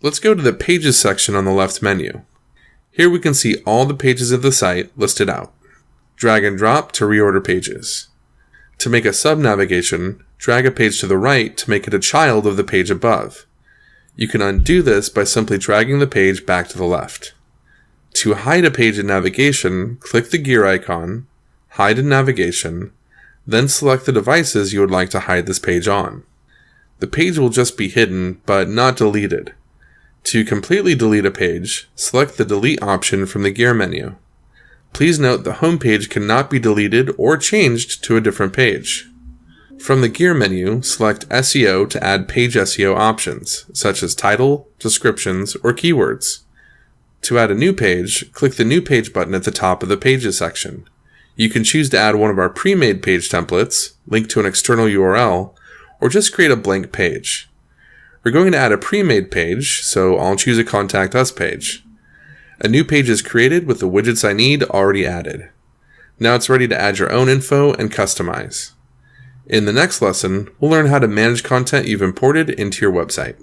Let's go to the Pages section on the left menu. Here we can see all the pages of the site listed out. Drag and drop to reorder pages. To make a sub-navigation, drag a page to the right to make it a child of the page above. You can undo this by simply dragging the page back to the left. To hide a page in navigation, click the gear icon, hide in navigation, then select the devices you would like to hide this page on. The page will just be hidden, but not deleted. To completely delete a page, select the Delete option from the Gear menu. Please note the home page cannot be deleted or changed to a different page. From the Gear menu, select SEO to add page SEO options, such as title, descriptions, or keywords. To add a new page, click the New Page button at the top of the Pages section. You can choose to add one of our pre-made page templates, link to an external URL, or just create a blank page. We're going to add a pre-made page, so I'll choose a Contact Us page. A new page is created with the widgets I need already added. Now it's ready to add your own info and customize. In the next lesson, we'll learn how to manage content you've imported into your website.